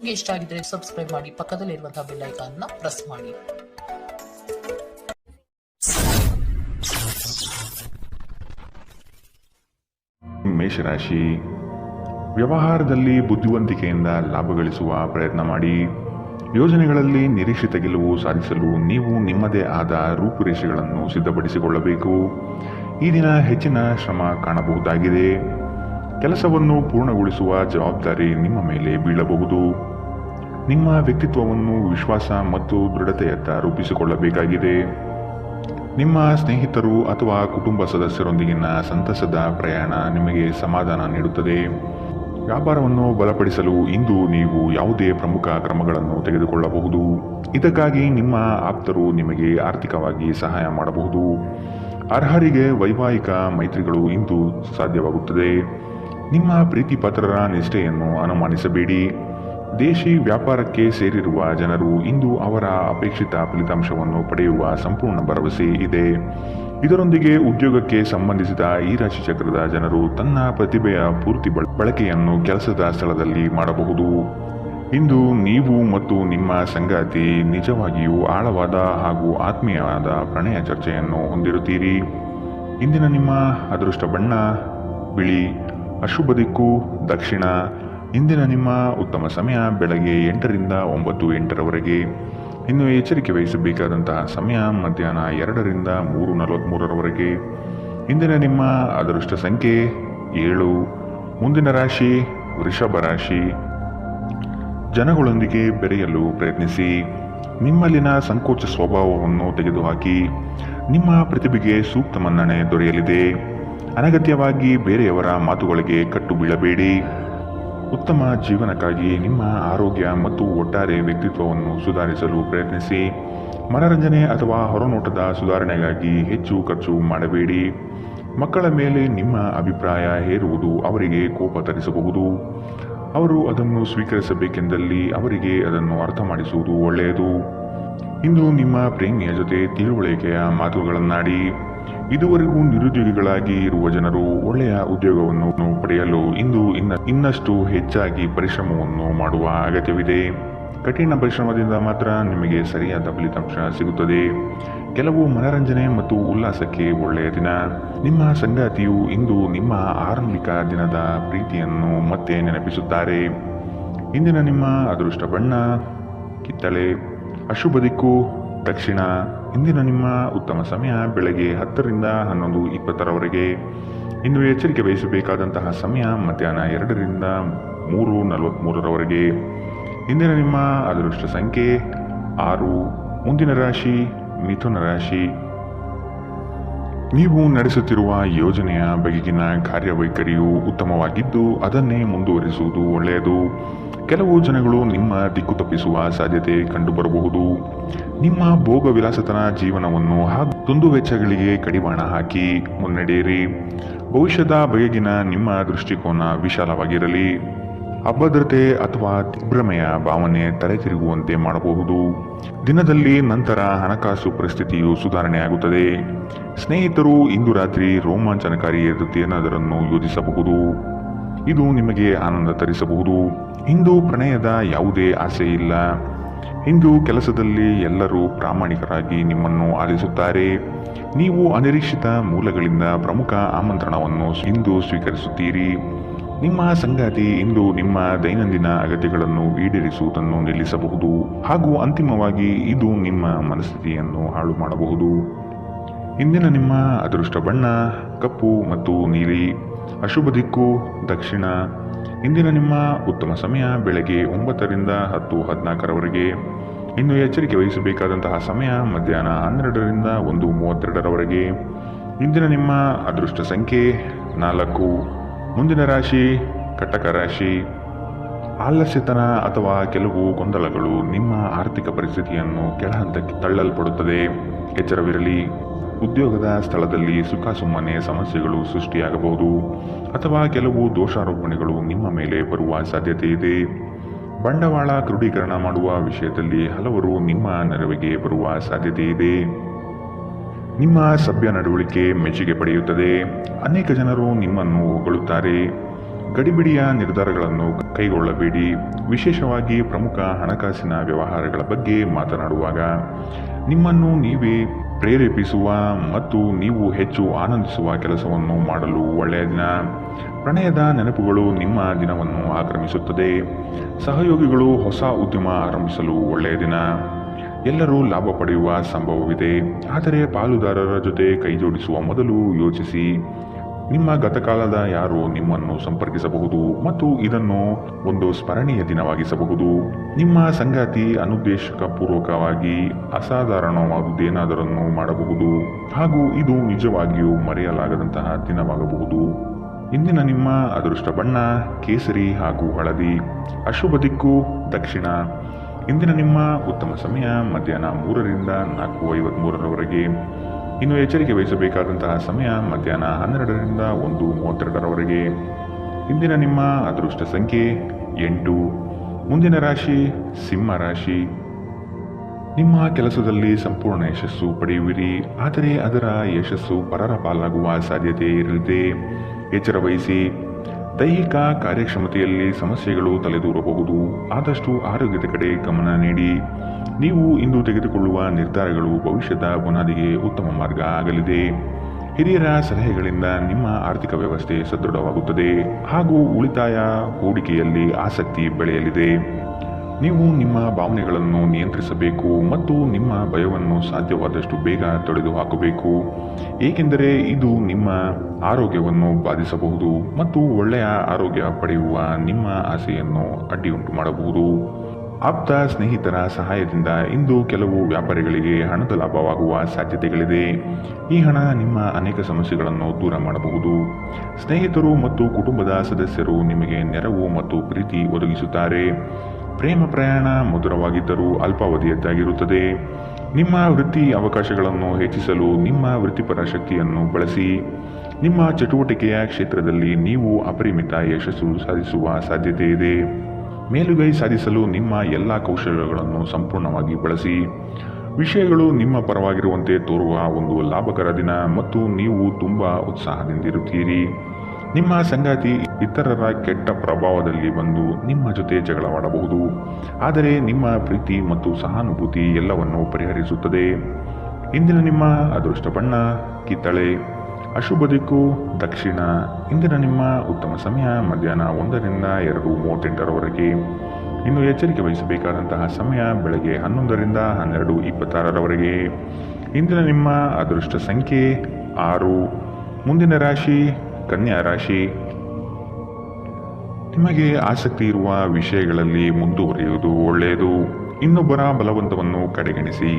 ನಿಮಗೆ ಇಷ್ಟ ಆಗಿದ್ರೆ ಸಬ್ಸ್ಕ್ರೈಬ್ ಮಾಡಿ, ಪಕ್ಕದಲ್ಲಿರುವಂತಹ ಬೆಲ್ ಐಕಾನ್ ನ ಪ್ರೆಸ್ ಮಾಡಿ. ಮೇಷರಾಶಿ, ವ್ಯವಹಾರದಲ್ಲಿ ಬುದ್ಧಿವಂತಿಕೆಯಿಂದ ಲಾಭ ಗಳಿಸುವ ಪ್ರಯತ್ನ ಮಾಡಿ. ಯೋಜನೆಗಳಲ್ಲಿ ನಿರೀಕ್ಷಿತ ಗೆಲುವು ಸಾಧಿಸಲು ನೀವು ನಿಮ್ಮದೇ ಆದ ರೂಪುರೇಷೆಗಳನ್ನು ಸಿದ್ಧಪಡಿಸಿಕೊಳ್ಳಬೇಕು. ಈ ದಿನ ಹೆಚ್ಚಿನ ಶ್ರಮ ಕಾಣಬಹುದಾಗಿದೆ. ಕೆಲಸವನ್ನು ಪೂರ್ಣಗೊಳಿಸುವ ಜವಾಬ್ದಾರಿ ನಿಮ್ಮ ಮೇಲೆ ಬೀಳಬಹುದು. ನಿಮ್ಮ ವ್ಯಕ್ತಿತ್ವವನ್ನು ವಿಶ್ವಾಸ ಮತ್ತು ದೃಢತೆಯತ್ತ ರೂಪಿಸಿಕೊಳ್ಳಬೇಕಾಗಿದೆ. ನಿಮ್ಮ ಸ್ನೇಹಿತರು ಅಥವಾ ಕುಟುಂಬ ಸದಸ್ಯರೊಂದಿಗಿನ ಸಂತಸದ ಪ್ರಯಾಣ ನಿಮಗೆ ಸಮಾಧಾನ ನೀಡುತ್ತದೆ. ವ್ಯಾಪಾರವನ್ನು ಬಲಪಡಿಸಲು ಇಂದು ನೀವು ಯಾವುದೇ ಪ್ರಮುಖ ಕ್ರಮಗಳನ್ನು ತೆಗೆದುಕೊಳ್ಳಬಹುದು. ಇದಕ್ಕಾಗಿ ನಿಮ್ಮ ಆಪ್ತರು ನಿಮಗೆ ಆರ್ಥಿಕವಾಗಿ ಸಹಾಯ ಮಾಡಬಹುದು. ಅರ್ಹರಿಗೆ ವೈವಾಹಿಕ ಮೈತ್ರಿಗಳು ಇಂದು ಸಾಧ್ಯವಾಗುತ್ತದೆ. ನಿಮ್ಮ ಪ್ರೀತಿ ಪಾತ್ರರ ನಿಷ್ಠೆಯನ್ನು ಅನುಮಾನಿಸಬೇಡಿ. ದೇಶಿ ವ್ಯಾಪಾರಕ್ಕೆ ಸೇರಿರುವ ಜನರು ಇಂದು ಅವರ ಅಪೇಕ್ಷಿತ ಫಲಿತಾಂಶವನ್ನು ಪಡೆಯುವ ಸಂಪೂರ್ಣ ಭರವಸೆ ಇದೆ. ಇದರೊಂದಿಗೆ ಉದ್ಯೋಗಕ್ಕೆ ಸಂಬಂಧಿಸಿದ ಈ ರಾಶಿ ಚಕ್ರದ ಜನರು ತನ್ನ ಪ್ರತಿಭೆಯ ಪೂರ್ತಿ ಬಳಕೆಯನ್ನು ಕೆಲಸದ ಸ್ಥಳದಲ್ಲಿ ಮಾಡಬಹುದು. ಇಂದು ನೀವು ಮತ್ತು ನಿಮ್ಮ ಸಂಗಾತಿ ನಿಜವಾಗಿಯೂ ಆಳವಾದ ಹಾಗೂ ಆತ್ಮೀಯವಾದ ಪ್ರಣಯ ಚರ್ಚೆಯನ್ನು ಹೊಂದಿರುತ್ತೀರಿ. ಇಂದಿನ ನಿಮ್ಮ ಅದೃಷ್ಟ ಬಣ್ಣ ಬಿಳಿ, ಅಶುಭ ದಿಕ್ಕು ದಕ್ಷಿಣ. ಇಂದಿನ ನಿಮ್ಮ ಉತ್ತಮ ಸಮಯ ಬೆಳಗ್ಗೆ 8 ರಿಂದ 9 ಇನ್ನು ಎಚ್ಚರಿಕೆ ವಹಿಸಬೇಕಾದಂತಹ ಸಮಯ ಮಧ್ಯಾಹ್ನ 2 ರಿಂದ 3:43 ಇಂದಿನ ನಿಮ್ಮ ಅದೃಷ್ಟ ಸಂಖ್ಯೆ 7. ಮುಂದಿನ ರಾಶಿ ವೃಷಭ ರಾಶಿ. ಜನಗಳೊಂದಿಗೆ ಬೆರೆಯಲು ಪ್ರಯತ್ನಿಸಿ. ನಿಮ್ಮಲ್ಲಿನ ಸಂಕೋಚ ಸ್ವಭಾವವನ್ನು ತೆಗೆದುಹಾಕಿ. ನಿಮ್ಮ ಪ್ರತಿಭೆಗೆ ಸೂಕ್ತ ಮನ್ನಣೆ ದೊರೆಯಲಿದೆ. ಅನಗತ್ಯವಾಗಿ ಬೇರೆಯವರ ಮಾತುಗಳಿಗೆ ಕಟ್ಟು ಬೀಳಬೇಡಿ. ಉತ್ತಮ ಜೀವನಕ್ಕಾಗಿ ನಿಮ್ಮ ಆರೋಗ್ಯ ಮತ್ತು ಒಟ್ಟಾರೆ ವ್ಯಕ್ತಿತ್ವವನ್ನು ಸುಧಾರಿಸಲು ಪ್ರಯತ್ನಿಸಿ. ಮನರಂಜನೆ ಅಥವಾ ಹೊರನೋಟದ ಸುಧಾರಣೆಗಾಗಿ ಹೆಚ್ಚು ಖರ್ಚು ಮಾಡಬೇಡಿ. ಮಕ್ಕಳ ಮೇಲೆ ನಿಮ್ಮ ಅಭಿಪ್ರಾಯ ಹೇರುವುದು ಅವರಿಗೆ ಕೋಪ ತರಿಸಬಹುದು. ಅವರು ಅದನ್ನು ಸ್ವೀಕರಿಸಬೇಕೆಂದಲ್ಲಿ ಅವರಿಗೆ ಅದನ್ನು ಅರ್ಥ ಮಾಡಿಸುವುದು ಒಳ್ಳೆಯದು. ಇಂದು ನಿಮ್ಮ ಪ್ರೇಮಿಯ ಜೊತೆ ತಿಳುವಳಿಕೆಯ ಮಾತುಗಳನ್ನಾಡಿ. ಇದುವರೆಗೂ ನಿರುದ್ಯೋಗಿಗಳಾಗಿ ಇರುವ ಜನರು ಒಳ್ಳೆಯ ಉದ್ಯೋಗವನ್ನು ಪಡೆಯಲು ಇಂದು ಇನ್ನಷ್ಟು ಹೆಚ್ಚಾಗಿ ಪರಿಶ್ರಮವನ್ನು ಮಾಡುವ ಅಗತ್ಯವಿದೆ. ಕಠಿಣ ಪರಿಶ್ರಮದಿಂದ ಮಾತ್ರ ನಿಮಗೆ ಸರಿಯಾದ ಫಲಿತಾಂಶ ಸಿಗುತ್ತದೆ. ಕೆಲವು ಮನರಂಜನೆ ಮತ್ತು ಉಲ್ಲಾಸಕ್ಕೆ ಒಳ್ಳೆಯ ದಿನ. ನಿಮ್ಮ ಸಂಗಾತಿಯು ಇಂದು ನಿಮ್ಮ ಆರಂಭಿಕ ದಿನದ ಪ್ರೀತಿಯನ್ನು ಮತ್ತೆ ನೆನಪಿಸುತ್ತಾರೆ. ಇಂದಿನ ನಿಮ್ಮ ಅದೃಷ್ಟ ಬಣ್ಣ ಕಿತ್ತಳೆ, ಅಶುಭ ದಿಕ್ಕು ದಕ್ಷಿಣ. ಇಂದಿನ ನಿಮ್ಮ ಉತ್ತಮ ಸಮಯ ಬೆಳಗ್ಗೆ 10 ರಿಂದ 11:20 ಇನ್ನು ಎಚ್ಚರಿಕೆ ವಹಿಸಬೇಕಾದಂತಹ ಸಮಯ ಮಧ್ಯಾಹ್ನ 2 ರಿಂದ 3:43 ಇಂದಿನ ನಿಮ್ಮ ಅದೃಷ್ಟ ಸಂಖ್ಯೆ 6. ಮುಂದಿನ ರಾಶಿ ಮಿಥುನ ರಾಶಿ. ನೀವು ನಡೆಸುತ್ತಿರುವ ಯೋಜನೆಯ ಬಗೆಗಿನ ಕಾರ್ಯವೈಖರಿಯು ಉತ್ತಮವಾಗಿದ್ದು ಅದನ್ನೇ ಮುಂದುವರಿಸುವುದು ಒಳ್ಳೆಯದು. ಕೆಲವು ಜನಗಳು ನಿಮ್ಮ ದಿಕ್ಕು ತಪ್ಪಿಸುವ ಸಾಧ್ಯತೆ ಕಂಡುಬರಬಹುದು. ನಿಮ್ಮ ಭೋಗ ವಿಲಾಸತನ ಜೀವನವನ್ನು ಹಾಗೂ ದುಂದುವೆಚ್ಚಗಳಿಗೆ ಕಡಿವಾಣ ಹಾಕಿ ಮುನ್ನಡೆಯಿರಿ. ಭವಿಷ್ಯದ ಬಗೆಗಿನ ನಿಮ್ಮ ದೃಷ್ಟಿಕೋನ ವಿಶಾಲವಾಗಿರಲಿ. ಅಭದ್ರತೆ ಅಥವಾ ದಿಗ್ಭ್ರಮೆಯ ಭಾವನೆ ತಲೆತಿರುಗುವಂತೆ ಮಾಡಬಹುದು. ದಿನದಲ್ಲಿ ನಂತರ ಹಣಕಾಸು ಪರಿಸ್ಥಿತಿಯು ಸುಧಾರಣೆಯಾಗುತ್ತದೆ. ಸ್ನೇಹಿತರು ಇಂದು ರಾತ್ರಿ ರೋಮಾಂಚನಕಾರಿ ಏನಾದರನ್ನು ಯೋಜಿಸಬಹುದು. ಇದು ನಿಮಗೆ ಆನಂದ ತರಿಸಬಹುದು. ಇಂದು ಪ್ರಣಯದ ಯಾವುದೇ ಆಸೆ ಇಲ್ಲ. ಇಂದು ಕೆಲಸದಲ್ಲಿ ಎಲ್ಲರೂ ಪ್ರಾಮಾಣಿಕರಾಗಿ ನಿಮ್ಮನ್ನು ಆಲಿಸುತ್ತಾರೆ. ನೀವು ಅನಿರೀಕ್ಷಿತ ಮೂಲಗಳಿಂದ ಪ್ರಮುಖ ಆಮಂತ್ರಣವನ್ನು ಇಂದು ಸ್ವೀಕರಿಸುತ್ತೀರಿ. ನಿಮ್ಮ ಸಂಗಾತಿ ಇಂದು ನಿಮ್ಮ ದೈನಂದಿನ ಅಗತ್ಯಗಳನ್ನು ಈಡೇರಿಸುವುದನ್ನು ನಿಲ್ಲಿಸಬಹುದು ಹಾಗೂ ಅಂತಿಮವಾಗಿ ಇದು ನಿಮ್ಮ ಮನಸ್ಥಿತಿಯನ್ನು ಹಾಳು ಮಾಡಬಹುದು. ಇಂದಿನ ನಿಮ್ಮ ಅದೃಷ್ಟ ಬಣ್ಣ ಕಪ್ಪು ಮತ್ತು ನೀಲಿ, ಅಶುಭ ದಿಕ್ಕು ದಕ್ಷಿಣ. ಇಂದಿನ ನಿಮ್ಮ ಉತ್ತಮ ಸಮಯ ಬೆಳಗ್ಗೆ 9 ರಿಂದ 10:14 ಇನ್ನು ಎಚ್ಚರಿಕೆ ವಹಿಸಬೇಕಾದಂತಹ ಸಮಯ ಮಧ್ಯಾಹ್ನ 12 ರಿಂದ 1:32 ಇಂದಿನ ನಿಮ್ಮ ಅದೃಷ್ಟ ಸಂಖ್ಯೆ 4. ಮುಂದಿನ ರಾಶಿ ಕಟಕ ರಾಶಿ. ಆಲಸ್ಯತನ ಅಥವಾ ಕೆಲವು ಗೊಂದಲಗಳು ನಿಮ್ಮ ಆರ್ಥಿಕ ಪರಿಸ್ಥಿತಿಯನ್ನು ಕೆಳಹಂತಕ್ಕೆ ತಳ್ಳಲ್ಪಡುತ್ತದೆ. ಎಚ್ಚರವಿರಲಿ. ಉದ್ಯೋಗದ ಸ್ಥಳದಲ್ಲಿ ಸುಖಾಸುಮ್ಮನೆ ಸಮಸ್ಯೆಗಳು ಸೃಷ್ಟಿಯಾಗಬಹುದು ಅಥವಾ ಕೆಲವು ದೋಷಾರೋಪಣೆಗಳು ನಿಮ್ಮ ಮೇಲೆ ಬರುವ ಸಾಧ್ಯತೆ ಇದೆ. ಬಂಡವಾಳ ಕ್ರೋಢೀಕರಣ ಮಾಡುವ ವಿಷಯದಲ್ಲಿ ಹಲವರು ನಿಮ್ಮ ನೆರವಿಗೆ ಬರುವ ಸಾಧ್ಯತೆ ಇದೆ. ನಿಮ್ಮ ಸಭ್ಯ ನಡವಳಿಕೆ ಮೆಚ್ಚುಗೆ ಪಡೆಯುತ್ತದೆ. ಅನೇಕ ಜನರು ನಿಮ್ಮನ್ನು ಹೊಗಳುತ್ತಾರೆ. ಗಡಿಬಿಡಿಯ ನಿರ್ಧಾರಗಳನ್ನು ಕೈಗೊಳ್ಳಬೇಡಿ. ವಿಶೇಷವಾಗಿ ಪ್ರಮುಖ ಹಣಕಾಸಿನ ವ್ಯವಹಾರಗಳ ಬಗ್ಗೆ ಮಾತನಾಡುವಾಗ ನಿಮ್ಮನ್ನು ನೀವೇ ಪ್ರೇರೇಪಿಸುವ ಮತ್ತು ನೀವು ಹೆಚ್ಚು ಆನಂದಿಸುವ ಕೆಲಸವನ್ನು ಮಾಡಲು ಒಳ್ಳೆಯ ದಿನ. ಪ್ರಣಯದ ನೆನಪುಗಳು ನಿಮ್ಮ ದಿನವನ್ನು ಆಕ್ರಮಿಸುತ್ತದೆ. ಸಹಯೋಗಿಗಳು ಹೊಸ ಉದ್ಯಮ ಆರಂಭಿಸಲು ಒಳ್ಳೆಯ ದಿನ. ಎಲ್ಲರೂ ಲಾಭ ಪಡೆಯುವ ಸಂಭವವಿದೆ, ಆದರೆ ಪಾಲುದಾರರ ಜೊತೆ ಕೈಜೋಡಿಸುವ ಮೊದಲು ಯೋಚಿಸಿ. ನಿಮ್ಮ ಗತಕಾಲದ ಯಾರು ನಿಮ್ಮನ್ನು ಸಂಪರ್ಕಿಸಬಹುದು ಮತ್ತು ಇದನ್ನು ಒಂದು ಸ್ಮರಣೀಯ ದಿನವಾಗಿಸಬಹುದು. ನಿಮ್ಮ ಸಂಗಾತಿ ಅನುದ್ದೇಶಪೂರ್ವಕವಾಗಿ ಅಸಾಧಾರಣವಾದುದೇನಾದರನ್ನು ಮಾಡಬಹುದು ಹಾಗೂ ಇದು ನಿಜವಾಗಿಯೂ ಮರೆಯಲಾಗದಂತಹ ದಿನವಾಗಬಹುದು. ಇಂದಿನ ನಿಮ್ಮ ಅದೃಷ್ಟ ಬಣ್ಣ ಕೇಸರಿ ಹಾಗೂ ಹಳದಿ. ಅಶುಭ ದಿಕ್ಕು ದಕ್ಷಿಣ. ಇಂದಿನ ನಿಮ್ಮ ಉತ್ತಮ ಸಮಯ ಮಧ್ಯಾಹ್ನ 3ರಿಂದ 4:53ರವರೆಗೆ. ಇನ್ನು ಎಚ್ಚರಿಕೆ ವಹಿಸಬೇಕಾದಂತಹ ಸಮಯ ಮಧ್ಯಾಹ್ನ 12ರಿಂದ 1:32ರವರೆಗೆ. ಇಂದಿನ ನಿಮ್ಮ ಅದೃಷ್ಟ ಸಂಖ್ಯೆ 8. ಮುಂದಿನ ರಾಶಿ ಸಿಂಹ ರಾಶಿ. ನಿಮ್ಮ ಕೆಲಸದಲ್ಲಿ ಸಂಪೂರ್ಣ ಯಶಸ್ಸು ಪಡೆಯುವಿರಿ, ಆದರೆ ಅದರ ಯಶಸ್ಸು ಪರರ ಪಾಲಾಗುವ ಸಾಧ್ಯತೆ ಇರಲಿದೆ. ಎಚ್ಚರ ವಹಿಸಿ. ದೈಹಿಕ ಕಾರ್ಯಕ್ಷಮತೆಯಲ್ಲಿ ಸಮಸ್ಯೆಗಳು ತಲೆದೂರಬಹುದು. ಆದಷ್ಟು ಆರೋಗ್ಯದ ಕಡೆ ಗಮನ ನೀಡಿ. ನೀವು ಇಂದು ತೆಗೆದುಕೊಳ್ಳುವ ನಿರ್ಧಾರಗಳು ಭವಿಷ್ಯದ ಬುನಾದಿಗೆ ಉತ್ತಮ ಮಾರ್ಗ ಆಗಲಿದೆ. ಹಿರಿಯರ ಸಲಹೆಗಳಿಂದ ನಿಮ್ಮ ಆರ್ಥಿಕ ವ್ಯವಸ್ಥೆ ಸದೃಢವಾಗುತ್ತದೆ ಹಾಗೂ ಉಳಿತಾಯ ಹೂಡಿಕೆಯಲ್ಲಿ ಆಸಕ್ತಿ ಬೆಳೆಯಲಿದೆ. ನೀವು ನಿಮ್ಮ ಭಾವನೆಗಳನ್ನು ನಿಯಂತ್ರಿಸಬೇಕು ಮತ್ತು ನಿಮ್ಮ ಭಯವನ್ನು ಸಾಧ್ಯವಾದಷ್ಟು ಬೇಗ ತೊಡೆದುಹಾಕಬೇಕು, ಏಕೆಂದರೆ ಇದು ನಿಮ್ಮ ಆರೋಗ್ಯವನ್ನು ಬಾಧಿಸಬಹುದು ಮತ್ತು ಒಳ್ಳೆಯ ಆರೋಗ್ಯ ಪಡೆಯುವ ನಿಮ್ಮ ಆಸೆಯನ್ನು ಅಡ್ಡಿಯುಂಟು ಮಾಡಬಹುದು. ಆಪ್ತ ಸ್ನೇಹಿತರ ಸಹಾಯದಿಂದ ಇಂದು ಕೆಲವು ವ್ಯಾಪಾರಿಗಳಿಗೆ ಹಣದ ಲಾಭವಾಗುವ ಸಾಧ್ಯತೆಗಳಿದೆ. ಈ ಹಣ ನಿಮ್ಮ ಅನೇಕ ಸಮಸ್ಯೆಗಳನ್ನು ದೂರ ಮಾಡಬಹುದು. ಸ್ನೇಹಿತರು ಮತ್ತು ಕುಟುಂಬದ ಸದಸ್ಯರು ನಿಮಗೆ ನೆರವು ಮತ್ತು ಪ್ರೀತಿ ಒದಗಿಸುತ್ತಾರೆ. ಪ್ರೇಮ ಪ್ರಯಾಣ ಮಧುರವಾಗಿದ್ದರೂ ಅಲ್ಪಾವಧಿಯದ್ದಾಗಿರುತ್ತದೆ. ನಿಮ್ಮ ವೃತ್ತಿ ಅವಕಾಶಗಳನ್ನು ಹೆಚ್ಚಿಸಲು ನಿಮ್ಮ ವೃತ್ತಿಪರ ಶಕ್ತಿಯನ್ನು ಬಳಸಿ. ನಿಮ್ಮ ಚಟುವಟಿಕೆಯ ಕ್ಷೇತ್ರದಲ್ಲಿ ನೀವು ಅಪರಿಮಿತ ಯಶಸ್ಸು ಸಾಧಿಸುವ ಸಾಧ್ಯತೆ ಇದೆ. ಮೇಲುಗೈ ಸಾಧಿಸಲು ನಿಮ್ಮ ಎಲ್ಲ ಕೌಶಲ್ಯಗಳನ್ನು ಸಂಪೂರ್ಣವಾಗಿ ಬಳಸಿ. ವಿಷಯಗಳು ನಿಮ್ಮ ಪರವಾಗಿರುವಂತೆ ತೋರುವ ಒಂದು ಲಾಭಕರ ದಿನ ಮತ್ತು ನೀವು ತುಂಬಾ ಉತ್ಸಾಹದಿಂದಿರುತ್ತೀರಿ. ನಿಮ್ಮ ಸಂಗಾತಿ ಇತರರ ಕೆಟ್ಟ ಪ್ರಭಾವದಲ್ಲಿ ಬಂದು ನಿಮ್ಮ ಜೊತೆ ಜಗಳವಾಡಬಹುದು, ಆದರೆ ನಿಮ್ಮ ಪ್ರೀತಿ ಮತ್ತು ಸಹಾನುಭೂತಿ ಎಲ್ಲವನ್ನೂ ಪರಿಹರಿಸುತ್ತದೆ. ಇಂದಿನ ನಿಮ್ಮ ಅದೃಷ್ಟ ಬಣ್ಣ ಕಿತ್ತಳೆ. ಅಶುಭ ದಿಕ್ಕು ದಕ್ಷಿಣ. ಇಂದಿನ ನಿಮ್ಮ ಉತ್ತಮ ಸಮಯ ಮಧ್ಯಾಹ್ನ 1ರಿಂದ 2:38ರವರೆಗೆ. ಇನ್ನು ಎಚ್ಚರಿಕೆ ವಹಿಸಬೇಕಾದಂತಹ ಸಮಯ ಬೆಳಗ್ಗೆ 11ರಿಂದ 12:26ರವರೆಗೆ. ಇಂದಿನ ನಿಮ್ಮ ಅದೃಷ್ಟ ಸಂಖ್ಯೆ 6. ಮುಂದಿನ ರಾಶಿ ಕನ್ಯಾ ರಾಶಿ. ನಿಮಗೆ ಆಸಕ್ತಿ ಇರುವ ವಿಷಯಗಳಲ್ಲಿ ಮುಂದುವರಿಯುವುದು ಒಳ್ಳೆಯದು. ಇನ್ನೊಬ್ಬರ ಬಲವಂತವನ್ನು ಕಡೆಗಣಿಸಿ.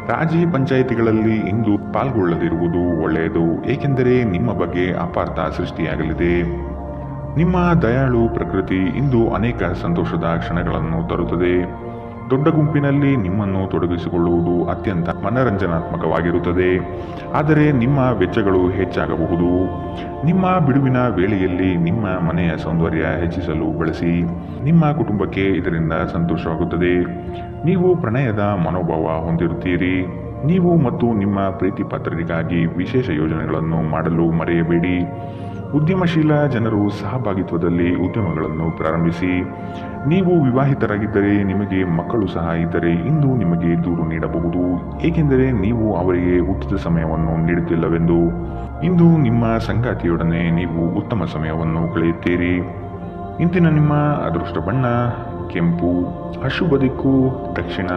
ರಾಜಿ ಪಂಚಾಯಿತಿಗಳಲ್ಲಿ ಇಂದು ಪಾಲ್ಗೊಳ್ಳದಿರುವುದು ಒಳ್ಳೆಯದು, ಏಕೆಂದರೆ ನಿಮ್ಮ ಬಗ್ಗೆ ಅಪಾರ್ಥ ಸೃಷ್ಟಿಯಾಗಲಿದೆ. ನಿಮ್ಮ ದಯಾಳು ಪ್ರಕೃತಿ ಇಂದು ಅನೇಕ ಸಂತೋಷದ ಕ್ಷಣಗಳನ್ನು ತರುತ್ತದೆ. ದೊಡ್ಡ ಗುಂಪಿನಲ್ಲಿ ನಿಮ್ಮನ್ನು ತೊಡಗಿಸಿಕೊಳ್ಳುವುದು ಅತ್ಯಂತ ಮನರಂಜನಾತ್ಮಕವಾಗಿರುತ್ತದೆ, ಆದರೆ ನಿಮ್ಮ ವೆಚ್ಚಗಳು ಹೆಚ್ಚಾಗಬಹುದು. ನಿಮ್ಮ ಬಿಡುವಿನ ವೇಳೆಯಲ್ಲಿ ನಿಮ್ಮ ಮನೆಯ ಸೌಂದರ್ಯ ಹೆಚ್ಚಿಸಲು ಬಳಸಿ. ನಿಮ್ಮ ಕುಟುಂಬಕ್ಕೆ ಇದರಿಂದ ಸಂತೋಷವಾಗುತ್ತದೆ. ನೀವು ಪ್ರಣಯದ ಮನೋಭಾವ ಹೊಂದಿರುತ್ತೀರಿ. ನೀವು ಮತ್ತು ನಿಮ್ಮ ಪ್ರೀತಿ ಪಾತ್ರರಿಗಾಗಿ ವಿಶೇಷ ಯೋಜನೆಗಳನ್ನು ಮಾಡಲು ಮರೆಯಬೇಡಿ. ಉದ್ಯಮಶೀಲ ಜನರು ಸಹಭಾಗಿತ್ವದಲ್ಲಿ ಉದ್ಯಮಗಳನ್ನು ಪ್ರಾರಂಭಿಸಿ. ನೀವು ವಿವಾಹಿತರಾಗಿದ್ದರೆ ನಿಮಗೆ ಮಕ್ಕಳು ಸಹ ಇದ್ದರೆ ಇಂದು ನಿಮಗೆ ದೂರು ನೀಡಬಹುದು, ಏಕೆಂದರೆ ನೀವು ಅವರಿಗೆ ಉಚಿತ ಸಮಯವನ್ನು ನೀಡುತ್ತಿಲ್ಲವೆಂದು. ಇಂದು ನಿಮ್ಮ ಸಂಗಾತಿಯೊಡನೆ ನೀವು ಉತ್ತಮ ಸಮಯವನ್ನು ಕಳೆಯುತ್ತೀರಿ. ಇಂದಿನ ನಿಮ್ಮ ಅದೃಷ್ಟ ಬಣ್ಣ ಕೆಂಪು. ಅಶುಭ ದಿಕ್ಕು ದಕ್ಷಿಣ.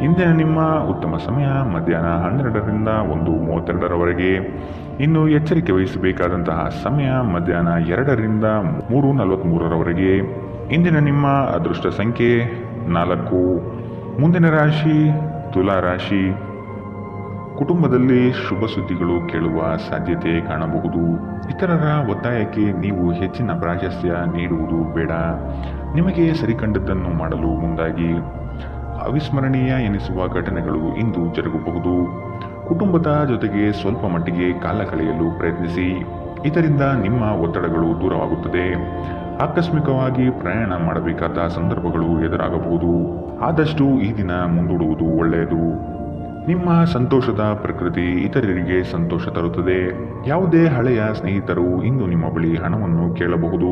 ಇಂದಿನ ನಿಮ್ಮ ಉತ್ತಮ ಸಮಯ ಮಧ್ಯಾಹ್ನ 12ರಿಂದ 1:32ರವರೆಗೆ. ಇನ್ನು ಎಚ್ಚರಿಕೆ ವಹಿಸಬೇಕಾದಂತಹ ಸಮಯ ಮಧ್ಯಾಹ್ನ 2ರಿಂದ 3:43ರವರೆಗೆ. ಇಂದಿನ ನಿಮ್ಮ ಅದೃಷ್ಟ ಸಂಖ್ಯೆ 4. ಮುಂದಿನ ರಾಶಿ ತುಲಾ ರಾಶಿ. ಕುಟುಂಬದಲ್ಲಿ ಶುಭ ಸುದ್ದಿಗಳು ಕೇಳುವ ಸಾಧ್ಯತೆ ಕಾಣಬಹುದು. ಇತರರ ಒತ್ತಾಯಕ್ಕೆ ನೀವು ಹೆಚ್ಚಿನ ಪ್ರಾಶಸ್ತ್ಯ ನೀಡುವುದು ಬೇಡ. ನಿಮಗೆ ಸರಿಕಂಡದ್ದನ್ನು ಮಾಡಲು ಮುಂದಾಗಿ. ಅವಿಸ್ಮರಣೀಯ ಎನಿಸುವ ಘಟನೆಗಳು ಇಂದು ಜರುಗಬಹುದು. ಕುಟುಂಬದ ಜೊತೆಗೆ ಸ್ವಲ್ಪ ಮಟ್ಟಿಗೆ ಕಾಲ ಕಳೆಯಲು ಪ್ರಯತ್ನಿಸಿ. ಇದರಿಂದ ನಿಮ್ಮ ಒತ್ತಡಗಳು ದೂರವಾಗುತ್ತದೆ. ಆಕಸ್ಮಿಕವಾಗಿ ಪ್ರಯಾಣ ಮಾಡಬೇಕಾದ ಸಂದರ್ಭಗಳು ಎದುರಾಗಬಹುದು. ಆದಷ್ಟು ಈ ದಿನ ಮುಂದೂಡುವುದು ಒಳ್ಳೆಯದು. ನಿಮ್ಮ ಸಂತೋಷದ ಪ್ರಕೃತಿ ಇತರರಿಗೆ ಸಂತೋಷ ತರುತ್ತದೆ. ಯಾವುದೇ ಹಳೆಯ ಸ್ನೇಹಿತರು ಇಂದು ನಿಮ್ಮ ಬಳಿ ಹಣವನ್ನು ಕೇಳಬಹುದು.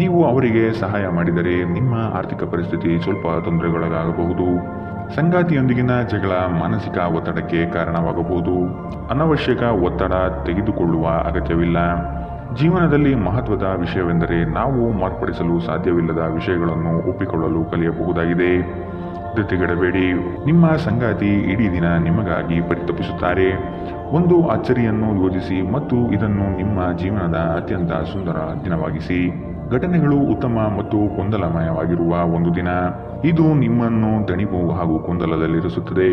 ನೀವು ಅವರಿಗೆ ಸಹಾಯ ಮಾಡಿದರೆ ನಿಮ್ಮ ಆರ್ಥಿಕ ಪರಿಸ್ಥಿತಿ ಸ್ವಲ್ಪ ತೊಂದರೆಗೊಳಗಾಗಬಹುದು. ಸಂಗಾತಿಯೊಂದಿಗಿನ ಜಗಳ ಮಾನಸಿಕ ಒತ್ತಡಕ್ಕೆ ಕಾರಣವಾಗಬಹುದು. ಅನವಶ್ಯಕ ಒತ್ತಡ ತೆಗೆದುಕೊಳ್ಳುವ ಅಗತ್ಯವಿಲ್ಲ. ಜೀವನದಲ್ಲಿ ಮಹತ್ವದ ವಿಷಯವೆಂದರೆ ನಾವು ಮಾರ್ಪಡಿಸಲು ಸಾಧ್ಯವಿಲ್ಲದ ವಿಷಯಗಳನ್ನು ಒಪ್ಪಿಕೊಳ್ಳಲು ಕಲಿಯಬಹುದಾಗಿದೆ. ಧೃತಿಗೆಡಬೇಡಿ. ನಿಮ್ಮ ಸಂಗಾತಿ ಇಡೀ ದಿನ ನಿಮಗಾಗಿ ಪರಿತಪಿಸುತ್ತಾರೆ. ಒಂದು ಅಚ್ಚರಿಯನ್ನು ಯೋಜಿಸಿ ಮತ್ತು ಇದನ್ನು ನಿಮ್ಮ ಜೀವನದ ಅತ್ಯಂತ ಸುಂದರ ದಿನವಾಗಿಸಿ. ಘಟನೆಗಳು ಉತ್ತಮ ಮತ್ತು ಗೊಂದಲಮಯವಾಗಿರುವ ಒಂದು ದಿನ. ಇದು ನಿಮ್ಮನ್ನು ದಣಿವು ಹಾಗೂ ಗೊಂದಲದಲ್ಲಿರಿಸುತ್ತದೆ.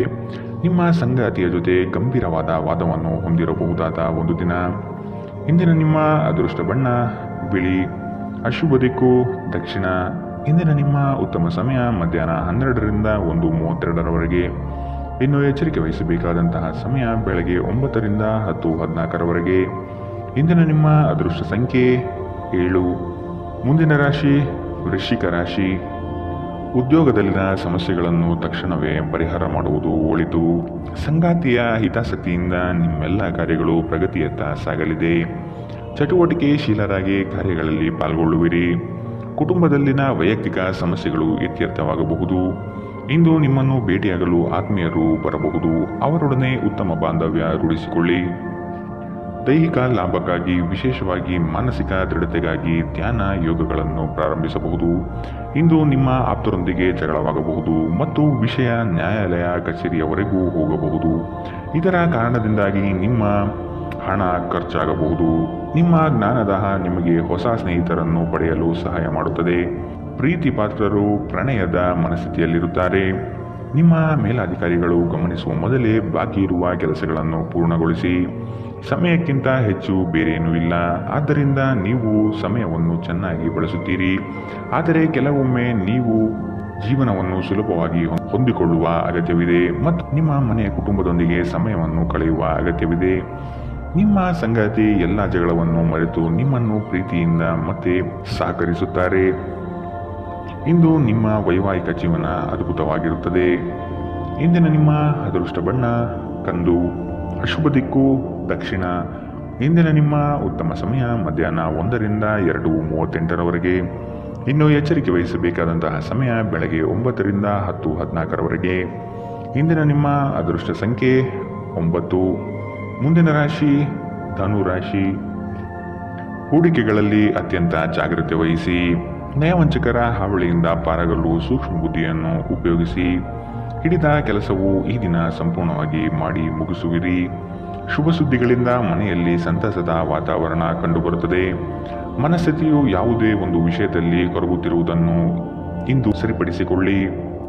ನಿಮ್ಮ ಸಂಗಾತಿಯ ಜೊತೆ ಗಂಭೀರವಾದ ವಾದವನ್ನು ಹೊಂದಿರಬಹುದಾದ ಒಂದು ದಿನ. ಇಂದಿನ ನಿಮ್ಮ ಅದೃಷ್ಟ ಬಣ್ಣ ಬಿಳಿ. ಅಶುಭ ದಿಕ್ಕು ದಕ್ಷಿಣ. ಇಂದಿನ ನಿಮ್ಮ ಉತ್ತಮ ಸಮಯ ಮಧ್ಯಾಹ್ನ 12ರಿಂದ 1:32ರವರೆಗೆ. ಇನ್ನು ಎಚ್ಚರಿಕೆ ವಹಿಸಬೇಕಾದಂತಹ ಸಮಯ ಬೆಳಗ್ಗೆ 9ರಿಂದ 10:14ರವರೆಗೆ. ಇಂದಿನ ನಿಮ್ಮ ಅದೃಷ್ಟ ಸಂಖ್ಯೆ 7. ಮುಂದಿನ ರಾಶಿ ವೃಶ್ಚಿಕ ರಾಶಿ. ಉದ್ಯೋಗದಲ್ಲಿನ ಸಮಸ್ಯೆಗಳನ್ನು ತಕ್ಷಣವೇ ಪರಿಹಾರ ಮಾಡುವುದು ಒಳಿತು. ಸಂಗಾತಿಯ ಹಿತಾಸಕ್ತಿಯಿಂದ ನಿಮ್ಮೆಲ್ಲ ಕಾರ್ಯಗಳು ಪ್ರಗತಿಯತ್ತ ಸಾಗಲಿದೆ. ಚಟುವಟಿಕೆಶೀಲರಾಗಿ ಕಾರ್ಯಗಳಲ್ಲಿ ಪಾಲ್ಗೊಳ್ಳುವಿರಿ. ಕುಟುಂಬದಲ್ಲಿನ ವೈಯಕ್ತಿಕ ಸಮಸ್ಯೆಗಳು ಇತ್ಯರ್ಥವಾಗಬಹುದು. ಇಂದು ನಿಮ್ಮನ್ನು ಭೇಟಿಯಾಗಲು ಆತ್ಮೀಯರು ಬರಬಹುದು. ಅವರೊಡನೆ ಉತ್ತಮ ಬಾಂಧವ್ಯ ರೂಢಿಸಿಕೊಳ್ಳಿ. ದೈಹಿಕ ಲಾಭಕ್ಕಾಗಿ ವಿಶೇಷವಾಗಿ ಮಾನಸಿಕ ದೃಢತೆಗಾಗಿ ಧ್ಯಾನ ಯೋಗಗಳನ್ನು ಪ್ರಾರಂಭಿಸಬಹುದು. ಇಂದು ನಿಮ್ಮ ಆಪ್ತರೊಂದಿಗೆ ಜಗಳವಾಗಬಹುದು ಮತ್ತು ವಿಷಯ ನ್ಯಾಯಾಲಯ ಕಚೇರಿಯವರೆಗೂ ಹೋಗಬಹುದು. ಇದರ ಕಾರಣದಿಂದಾಗಿ ನಿಮ್ಮ ಹಣ ಖರ್ಚಾಗಬಹುದು. ನಿಮ್ಮ ಜ್ಞಾನದಾಹ ನಿಮಗೆ ಹೊಸ ಸ್ನೇಹಿತರನ್ನು ಪಡೆಯಲು ಸಹಾಯ ಮಾಡುತ್ತದೆ. ಪ್ರೀತಿ ಪಾತ್ರರು ಪ್ರಣಯದ ಮನಸ್ಥಿತಿಯಲ್ಲಿರುತ್ತಾರೆ. ನಿಮ್ಮ ಮೇಲಾಧಿಕಾರಿಗಳು ಗಮನಿಸುವ ಮೊದಲೇ ಬಾಕಿ ಇರುವ ಕೆಲಸಗಳನ್ನು ಪೂರ್ಣಗೊಳಿಸಿ. ಸಮಯಕ್ಕಿಂತ ಹೆಚ್ಚು ಬೇರೇನೂ ಇಲ್ಲ. ಆದ್ದರಿಂದ ನೀವು ಸಮಯವನ್ನು ಚೆನ್ನಾಗಿ ಬಳಸುತ್ತೀರಿ. ಆದರೆ ಕೆಲವೊಮ್ಮೆ ನೀವು ಜೀವನವನ್ನು ಸುಲಭವಾಗಿ ಹೊಂದಿಕೊಳ್ಳುವ ಅಗತ್ಯವಿದೆ ಮತ್ತು ನಿಮ್ಮ ಮನೆಯ ಕುಟುಂಬದೊಂದಿಗೆ ಸಮಯವನ್ನು ಕಳೆಯುವ ಅಗತ್ಯವಿದೆ. ನಿಮ್ಮ ಸಂಗಾತಿ ಎಲ್ಲ ಜಗಳವನ್ನು ಮರೆತು ನಿಮ್ಮನ್ನು ಪ್ರೀತಿಯಿಂದ ಮತ್ತೆ ಸಹಕರಿಸುತ್ತಾರೆ. ಇಂದು ನಿಮ್ಮ ವೈವಾಹಿಕ ಜೀವನ ಅದ್ಭುತವಾಗಿರುತ್ತದೆ. ಇಂದಿನ ನಿಮ್ಮ ಅದೃಷ್ಟ ಬಣ್ಣ ಕಂದು. ಅಶುಭ ದಿಕ್ಕು ದಕ್ಷಿಣ. ಇಂದಿನ ನಿಮ್ಮ ಉತ್ತಮ ಸಮಯ ಮಧ್ಯಾಹ್ನ 1ರಿಂದ 2:38ರವರೆಗೆ. ಇನ್ನು ಎಚ್ಚರಿಕೆ ವಹಿಸಬೇಕಾದಂತಹ ಸಮಯ ಬೆಳಗ್ಗೆ 9ರಿಂದ 10:14ರವರೆಗೆ. ಇಂದಿನ ನಿಮ್ಮ ಅದೃಷ್ಟ ಸಂಖ್ಯೆ 9. ಮುಂದಿನ ರಾಶಿ ಧನು ರಾಶಿ. ಹೂಡಿಕೆಗಳಲ್ಲಿ ಅತ್ಯಂತ ಜಾಗ್ರತೆ ವಹಿಸಿ. ನಯವಂಚಕರ ಹಾವಳಿಯಿಂದ ಪಾರಾಗಲು ಸೂಕ್ಷ್ಮ ಬುದ್ಧಿಯನ್ನು ಉಪಯೋಗಿಸಿ. ಹಿಡಿದ ಕೆಲಸವು ಈ ದಿನ ಸಂಪೂರ್ಣವಾಗಿ ಮಾಡಿ ಮುಗಿಸುವಿರಿ. ಶುಭ ಸುದ್ದಿಗಳಿಂದ ಮನೆಯಲ್ಲಿ ಸಂತಸದ ವಾತಾವರಣ ಕಂಡುಬರುತ್ತದೆ. ಮನಸ್ಥಿತಿಯು ಯಾವುದೇ ಒಂದು ವಿಷಯದಲ್ಲಿ ಕೊರಗುತ್ತಿರುವುದನ್ನು ಇಂದು ಸರಿಪಡಿಸಿಕೊಳ್ಳಿ.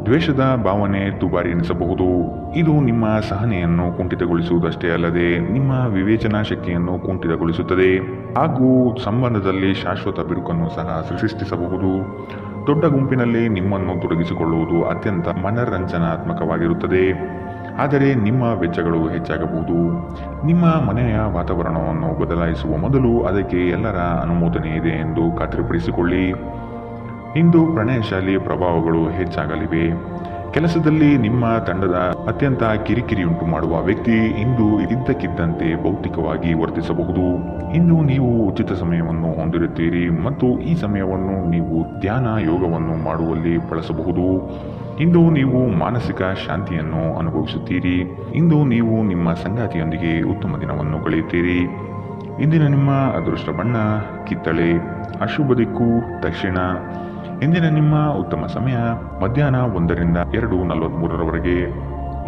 ದ್ವೇಷದ ಭಾವನೆ ದುಬಾರಿ ಎನಿಸಬಹುದು. ಇದು ನಿಮ್ಮ ಸಹನೆಯನ್ನು ಕುಂಠಿತಗೊಳಿಸುವುದಷ್ಟೇ ಅಲ್ಲದೆ ನಿಮ್ಮ ವಿವೇಚನಾ ಶಕ್ತಿಯನ್ನು ಕುಂಠಿತಗೊಳಿಸುತ್ತದೆ ಹಾಗೂ ಸಂಬಂಧದಲ್ಲಿ ಶಾಶ್ವತ ಬಿರುಕನ್ನು ಸಹ ಸೃಷ್ಟಿಸಬಹುದು. ದೊಡ್ಡ ಗುಂಪಿನಲ್ಲಿ ನಿಮ್ಮನ್ನು ತೊಡಗಿಸಿಕೊಳ್ಳುವುದು ಅತ್ಯಂತ ಮನರಂಜನಾತ್ಮಕವಾಗಿರುತ್ತದೆ. ಆದರೆ ನಿಮ್ಮ ವೆಚ್ಚಗಳು ಹೆಚ್ಚಾಗಬಹುದು. ನಿಮ್ಮ ಮನೆಯ ವಾತಾವರಣವನ್ನು ಬದಲಾಯಿಸುವ ಮೊದಲು ಅದಕ್ಕೆ ಎಲ್ಲರ ಅನುಮೋದನೆ ಇದೆ ಎಂದು ಖಾತ್ರಿಪಡಿಸಿಕೊಳ್ಳಿ. ಇಂದು ಪ್ರಣಯಶಾಲಿ ಪ್ರಭಾವಗಳು ಹೆಚ್ಚಾಗಲಿವೆ. ಕೆಲಸದಲ್ಲಿ ನಿಮ್ಮ ತಂಡದ ಅತ್ಯಂತ ಕಿರಿಕಿರಿಯುಂಟು ಮಾಡುವ ವ್ಯಕ್ತಿ ಇಂದು ಇದ್ದಕ್ಕಿದ್ದಂತೆ ಭೌತಿಕವಾಗಿ ವರ್ತಿಸಬಹುದು. ಇಂದು ನೀವು ಉಚಿತ ಸಮಯವನ್ನು ಹೊಂದಿರುತ್ತೀರಿ ಮತ್ತು ಈ ಸಮಯವನ್ನು ನೀವು ಧ್ಯಾನ ಯೋಗವನ್ನು ಮಾಡುವಲ್ಲಿ ಬಳಸಬಹುದು. ಇಂದು ನೀವು ಮಾನಸಿಕ ಶಾಂತಿಯನ್ನು ಅನುಭವಿಸುತ್ತೀರಿ. ಇಂದು ನೀವು ನಿಮ್ಮ ಸಂಗಾತಿಯೊಂದಿಗೆ ಉತ್ತಮ ದಿನವನ್ನು ಕಳೆಯುತ್ತೀರಿ. ಇಂದಿನ ನಿಮ್ಮ ಅದೃಷ್ಟ ಬಣ್ಣ ಕಿತ್ತಳೆ. ಅಶುಭ ದಿಕ್ಕು ದಕ್ಷಿಣ. ಇಂದಿನ ನಿಮ್ಮ ಉತ್ತಮ ಸಮಯ ಮಧ್ಯಾಹ್ನ 1ರಿಂದ 2:43ರವರೆಗೆ.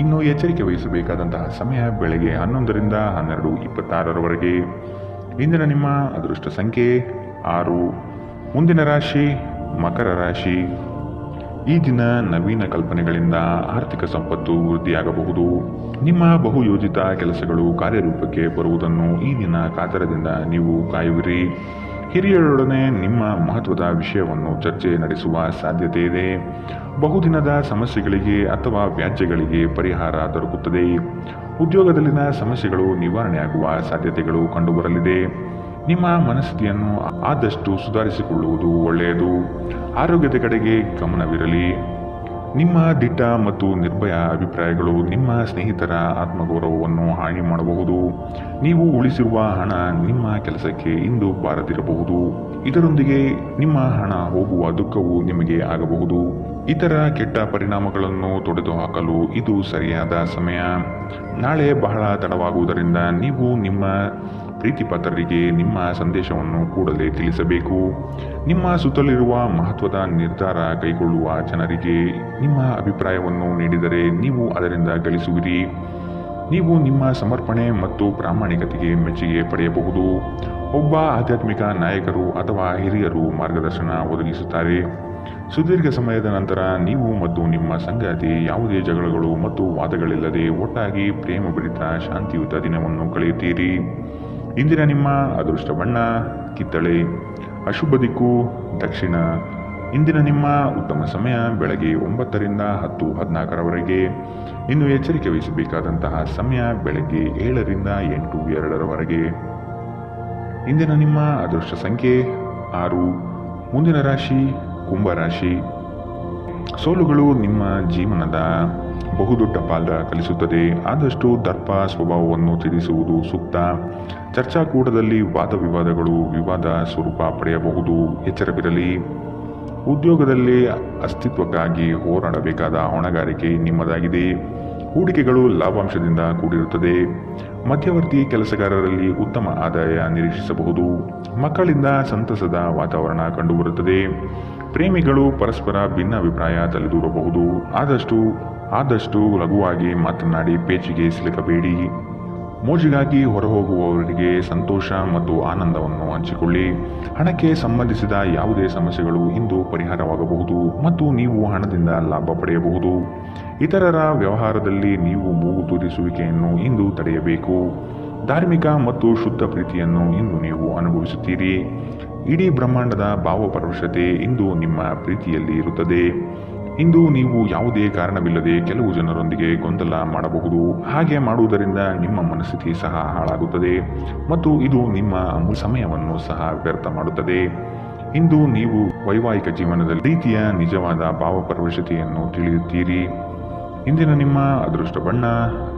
ಇನ್ನು ಎಚ್ಚರಿಕೆ ವಹಿಸಬೇಕಾದಂತಹ ಸಮಯ ಬೆಳಗ್ಗೆ 11ರಿಂದ 12:26ರವರೆಗೆ. ಇಂದಿನ ನಿಮ್ಮ ಅದೃಷ್ಟ ಸಂಖ್ಯೆ 6. ಮುಂದಿನ ರಾಶಿ ಮಕರ ರಾಶಿ. ಈ ದಿನ ನವೀನ ಕಲ್ಪನೆಗಳಿಂದ ಆರ್ಥಿಕ ಸಂಪತ್ತು ವೃದ್ಧಿಯಾಗಬಹುದು. ನಿಮ್ಮ ಬಹುಯೋಜಿತ ಕೆಲಸಗಳು ಕಾರ್ಯರೂಪಕ್ಕೆ ಬರುವುದನ್ನು ಈ ದಿನ ಕಾತರದಿಂದ ನೀವು ಕಾಯುವಿರಿ. ಹಿರಿಯರೊಡನೆ ನಿಮ್ಮ ಮಹತ್ವದ ವಿಷಯವನ್ನು ಚರ್ಚೆ ನಡೆಸುವ ಸಾಧ್ಯತೆ ಇದೆ. ಬಹುದಿನದ ಸಮಸ್ಯೆಗಳಿಗೆ ಅಥವಾ ವ್ಯಾಜ್ಯಗಳಿಗೆ ಪರಿಹಾರ ದೊರಕುತ್ತದೆ. ಉದ್ಯೋಗದಲ್ಲಿನ ಸಮಸ್ಯೆಗಳು ನಿವಾರಣೆಯಾಗುವ ಸಾಧ್ಯತೆಗಳು ಕಂಡುಬರಲಿದೆ. ನಿಮ್ಮ ಮನಸ್ಥಿತಿಯನ್ನು ಆದಷ್ಟು ಸುಧಾರಿಸಿಕೊಳ್ಳುವುದು ಒಳ್ಳೆಯದು. ಆರೋಗ್ಯದ ಕಡೆಗೆ ಗಮನವಿರಲಿ. ನಿಮ್ಮ ದಿಟ್ಟ ಮತ್ತು ನಿರ್ಭಯ ಅಭಿಪ್ರಾಯಗಳು ನಿಮ್ಮ ಸ್ನೇಹಿತರ ಆತ್ಮಗೌರವವನ್ನು ಹಾನಿ ಮಾಡಬಹುದು. ನೀವು ಉಳಿಸಿರುವ ಹಣ ನಿಮ್ಮ ಕೆಲಸಕ್ಕೆ ಇಂದು ಬಾರದಿರಬಹುದು. ಇದರೊಂದಿಗೆ ನಿಮ್ಮ ಹಣ ಹೋಗುವ ದುಃಖವು ನಿಮಗೆ ಆಗಬಹುದು. ಇತರ ಕೆಟ್ಟ ಪರಿಣಾಮಗಳನ್ನು ತೊಡೆದುಹಾಕಲು ಇದು ಸರಿಯಾದ ಸಮಯ. ನಾಳೆ ಬಹಳ ತಡವಾಗುವುದರಿಂದ ನೀವು ನಿಮ್ಮ ಪ್ರೀತಿಪಾತ್ರರಿಗೆ ನಿಮ್ಮ ಸಂದೇಶವನ್ನು ಕೂಡಲೇ ತಿಳಿಸಬೇಕು. ನಿಮ್ಮ ಸುತ್ತಲಿರುವ ಮಹತ್ವದ ನಿರ್ಧಾರ ಕೈಗೊಳ್ಳುವ ಜನರಿಗೆ ನಿಮ್ಮ ಅಭಿಪ್ರಾಯವನ್ನು ನೀಡಿದರೆ ನೀವು ಅದರಿಂದ ಗಳಿಸುವಿರಿ. ನೀವು ನಿಮ್ಮ ಸಮರ್ಪಣೆ ಮತ್ತು ಪ್ರಾಮಾಣಿಕತೆಗೆ ಮೆಚ್ಚುಗೆ ಪಡೆಯಬಹುದು. ಒಬ್ಬ ಆಧ್ಯಾತ್ಮಿಕ ನಾಯಕರು ಅಥವಾ ಹಿರಿಯರು ಮಾರ್ಗದರ್ಶನ ಒದಗಿಸುತ್ತಾರೆ. ಸುದೀರ್ಘ ಸಮಯದ ನಂತರ ನೀವು ಮತ್ತು ನಿಮ್ಮ ಸಂಗಾತಿ ಯಾವುದೇ ಜಗಳಗಳು ಮತ್ತು ವಾದಗಳಿಲ್ಲದೆ ಒಟ್ಟಾಗಿ ಪ್ರೇಮಭರಿತ ಶಾಂತಿಯುತ ದಿನವನ್ನು ಕಳೆಯುತ್ತೀರಿ. ಇಂದಿನ ನಿಮ್ಮ ಅದೃಷ್ಟ ಬಣ್ಣ ಕಿತ್ತಳೆ. ಅಶುಭ ದಿಕ್ಕು ದಕ್ಷಿಣ. ಇಂದಿನ ನಿಮ್ಮ ಉತ್ತಮ ಸಮಯ ಬೆಳಗ್ಗೆ 9 ರಿಂದ 10:14 ಇನ್ನು ಎಚ್ಚರಿಕೆ ವಹಿಸಬೇಕಾದಂತಹ ಸಮಯ ಬೆಳಗ್ಗೆ 7 ರಿಂದ 8:02 ಇಂದಿನ ನಿಮ್ಮ ಅದೃಷ್ಟ ಸಂಖ್ಯೆ 6. ಮುಂದಿನ ರಾಶಿ ಕುಂಭರಾಶಿ. ಸೋಲುಗಳು ನಿಮ್ಮ ಜೀವನದ ಬಹುದೊಡ್ಡ ಪಾಲ ಕಲಿಸುತ್ತದೆ. ಆದಷ್ಟು ದರ್ಪ ಸ್ವಭಾವವನ್ನು ತಿಳಿಸುವುದು ಸೂಕ್ತ. ಚರ್ಚಾಕೂಟದಲ್ಲಿ ವಾದ ವಿವಾದಗಳು ವಿವಾದ ಸ್ವರೂಪ ಪಡೆಯಬಹುದು. ಎಚ್ಚರವಿರಲಿ. ಉದ್ಯೋಗದಲ್ಲಿ ಅಸ್ತಿತ್ವಕ್ಕಾಗಿ ಹೋರಾಡಬೇಕಾದ ಹೊಣೆಗಾರಿಕೆ ನಿಮ್ಮದಾಗಿದೆ. ಹೂಡಿಕೆಗಳು ಲಾಭಾಂಶದಿಂದ ಕೂಡಿರುತ್ತದೆ. ಮಧ್ಯವರ್ತಿ ಕೆಲಸಗಾರರಲ್ಲಿ ಉತ್ತಮ ಆದಾಯ ನಿರೀಕ್ಷಿಸಬಹುದು. ಮಕ್ಕಳಿಂದ ಸಂತಸದ ವಾತಾವರಣ ಕಂಡುಬರುತ್ತದೆ. ಪ್ರೇಮಿಗಳು ಪರಸ್ಪರ ಭಿನ್ನಾಭಿಪ್ರಾಯ ತಲೆದೂರಬಹುದು. ಆದಷ್ಟು ಲಘುವಾಗಿ ಮಾತನಾಡಿ ಪೇಚಿಗೆ ಸಿಲುಕಬೇಡಿ. ಮೋಜಿಗಾಗಿ ಹೊರಹೋಗುವವರಿಗೆ ಸಂತೋಷ ಮತ್ತು ಆನಂದವನ್ನು ಹಂಚಿಕೊಳ್ಳಿ. ಹಣಕ್ಕೆ ಸಂಬಂಧಿಸಿದ ಯಾವುದೇ ಸಮಸ್ಯೆಗಳು ಇಂದು ಪರಿಹಾರವಾಗಬಹುದು ಮತ್ತು ನೀವು ಹಣದಿಂದ ಲಾಭ ಪಡೆಯಬಹುದು. ಇತರರ ವ್ಯವಹಾರದಲ್ಲಿ ನೀವು ಮೂಗು ತೂರಿಸುವಿಕೆಯನ್ನು ಇಂದು ತಡೆಯಬೇಕು. ಧಾರ್ಮಿಕ ಮತ್ತು ಶುದ್ಧ ಪ್ರೀತಿಯನ್ನು ಇಂದು ನೀವು ಅನುಭವಿಸುತ್ತೀರಿ. ಇಡೀ ಬ್ರಹ್ಮಾಂಡದ ಭಾವಪರವಶತೆ ಇಂದು ನಿಮ್ಮ ಪ್ರೀತಿಯಲ್ಲಿ ಇರುತ್ತದೆ. ಇಂದು ನೀವು ಯಾವುದೇ ಕಾರಣವಿಲ್ಲದೆ ಕೆಲವು ಜನರೊಂದಿಗೆ ಗೊಂದಲ ಮಾಡಬಹುದು. ಹಾಗೆ ಮಾಡುವುದರಿಂದ ನಿಮ್ಮ ಮನಸ್ಥಿತಿ ಸಹ ಹಾಳಾಗುತ್ತದೆ ಮತ್ತು ಇದು ನಿಮ್ಮ ಅಮೂಲ್ಯ ಸಮಯವನ್ನು ಸಹ ವ್ಯರ್ಥ ಮಾಡುತ್ತದೆ. ಇಂದು ನೀವು ವೈವಾಹಿಕ ಜೀವನದಲ್ಲಿ ರೀತಿಯ ನಿಜವಾದ ಭಾವಪರವಶತೆಯನ್ನು ತಿಳಿಯುತ್ತೀರಿ. ಇಂದಿನ ನಿಮ್ಮ ಅದೃಷ್ಟ ಬಣ್ಣ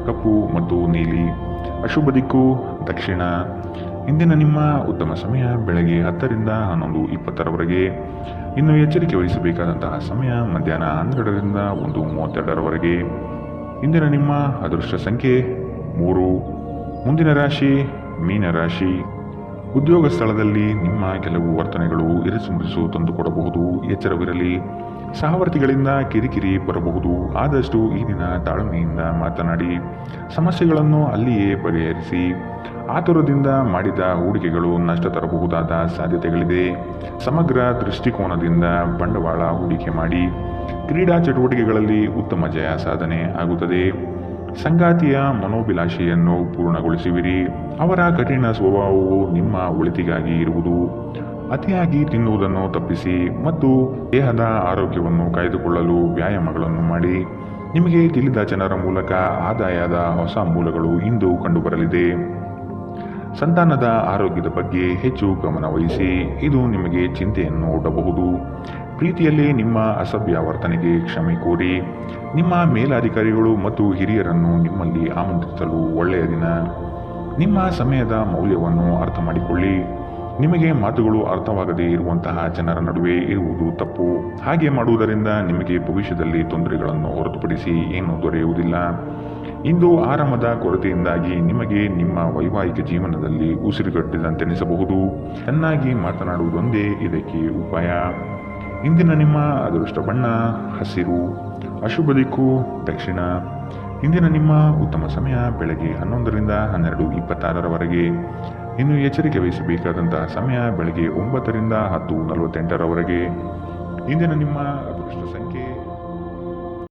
ಕಪ್ಪು ಮತ್ತು ನೀಲಿ. ಅಶುಭ ದಿಕ್ಕು ದಕ್ಷಿಣ. ಇಂದಿನ ನಿಮ್ಮ ಉತ್ತಮ ಸಮಯ ಬೆಳಗ್ಗೆ 10 ರಿಂದ 11:20 ಇನ್ನು ಎಚ್ಚರಿಕೆ ವಹಿಸಬೇಕಾದಂತಹ ಸಮಯ ಮಧ್ಯಾಹ್ನ 12 ರಿಂದ 1:32 ಇಂದಿನ ನಿಮ್ಮ ಅದೃಷ್ಟ ಸಂಖ್ಯೆ 3. ಮುಂದಿನ ರಾಶಿ ಮೀನರಾಶಿ. ಉದ್ಯೋಗ ಸ್ಥಳದಲ್ಲಿ ನಿಮ್ಮ ಕೆಲವು ವರ್ತನೆಗಳು ಇರಿಸುಮುರಿಸು ತಂದುಕೊಡಬಹುದು. ಎಚ್ಚರವಿರಲಿ. ಸಹವರ್ತಿಗಳಿಂದ ಕಿರಿಕಿರಿ ಬರಬಹುದು. ಆದಷ್ಟು ಈ ದಿನ ತಾಳ್ಮೆಯಿಂದ ಮಾತನಾಡಿ ಸಮಸ್ಯೆಗಳನ್ನು ಅಲ್ಲಿಯೇ ಬಗೆಹರಿಸಿ. ಆತುರದಿಂದ ಮಾಡಿದ ಹೂಡಿಕೆಗಳು ನಷ್ಟ ತರಬಹುದಾದ ಸಾಧ್ಯತೆಗಳಿದೆ. ಸಮಗ್ರ ದೃಷ್ಟಿಕೋನದಿಂದ ಬಂಡವಾಳ ಹೂಡಿಕೆ ಮಾಡಿ. ಕ್ರೀಡಾ ಚಟುವಟಿಕೆಗಳಲ್ಲಿ ಉತ್ತಮ ಜಯ ಸಾಧನೆ ಆಗುತ್ತದೆ. ಸಂಗಾತಿಯ ಮನೋಭಿಲಾಷೆಯನ್ನು ಪೂರ್ಣಗೊಳಿಸುವಿರಿ. ಅವರ ಕಠಿಣ ಸ್ವಭಾವವು ನಿಮ್ಮ ಒಳಿತಿಗಾಗಿ ಇರುವುದು. ಅತಿಯಾಗಿ ತಿನ್ನುವುದನ್ನು ತಪ್ಪಿಸಿ ಮತ್ತು ದೇಹದ ಆರೋಗ್ಯವನ್ನು ಕಾಯ್ದುಕೊಳ್ಳಲು ವ್ಯಾಯಾಮಗಳನ್ನು ಮಾಡಿ. ನಿಮಗೆ ತಿಳಿದ ಜನರ ಮೂಲಕ ಆದಾಯದ ಹೊಸ ಮೂಲಗಳು ಇಂದು ಕಂಡುಬರಲಿದೆ. ಸಂತಾನದ ಆರೋಗ್ಯದ ಬಗ್ಗೆ ಹೆಚ್ಚು ಗಮನ ವಹಿಸಿ. ಇದು ನಿಮಗೆ ಚಿಂತೆಯನ್ನು ಒಡ್ಡಬಹುದು. ಪ್ರೀತಿಯಲ್ಲಿ ನಿಮ್ಮ ಅಸಭ್ಯ ವರ್ತನೆಗೆ ಕ್ಷಮೆ ಕೋರಿ. ನಿಮ್ಮ ಮೇಲಾಧಿಕಾರಿಗಳು ಮತ್ತು ಹಿರಿಯರನ್ನು ನಿಮ್ಮಲ್ಲಿ ಆಮಂತ್ರಿಸಲು ಒಳ್ಳೆಯ ದಿನ. ನಿಮ್ಮ ಸಮಯದ ಮೌಲ್ಯವನ್ನು ಅರ್ಥ ಮಾಡಿಕೊಳ್ಳಿ. ನಿಮಗೆ ಮಾತುಗಳು ಅರ್ಥವಾಗದೇ ಇರುವಂತಹ ಜನರ ನಡುವೆ ಇರುವುದು ತಪ್ಪು. ಹಾಗೆ ಮಾಡುವುದರಿಂದ ನಿಮಗೆ ಭವಿಷ್ಯದಲ್ಲಿ ತೊಂದರೆಗಳನ್ನು ಹೊರತುಪಡಿಸಿ ಏನೂ ದೊರೆಯುವುದಿಲ್ಲ. ಇಂದು ಆರಾಮದ ಕೊರತೆಯಿಂದಾಗಿ ನಿಮಗೆ ನಿಮ್ಮ ವೈವಾಹಿಕ ಜೀವನದಲ್ಲಿ ಉಸಿರುಗಟ್ಟಿದಂತೆನಿಸಬಹುದು. ಚೆನ್ನಾಗಿ ಮಾತನಾಡುವುದೊಂದೇ ಇದಕ್ಕೆ ಉಪಾಯ. ಇಂದಿನ ನಿಮ್ಮ ಅದೃಷ್ಟ ಬಣ್ಣ ಹಸಿರು. ಅಶುಭ ದಿಕ್ಕು ದಕ್ಷಿಣ. ಇಂದಿನ ನಿಮ್ಮ ಉತ್ತಮ ಸಮಯ ಬೆಳಗ್ಗೆ 11 ರಿಂದ 12:26 ಇನ್ನು ಎಚ್ಚರಿಕೆ ವಹಿಸಬೇಕಾದಂತಹ ಸಮಯ ಬೆಳಗ್ಗೆ 9 ರಿಂದ 10:48 ಇಂದಿನ ನಿಮ್ಮ ಅದೃಷ್ಟ ಸಂಖ್ಯೆ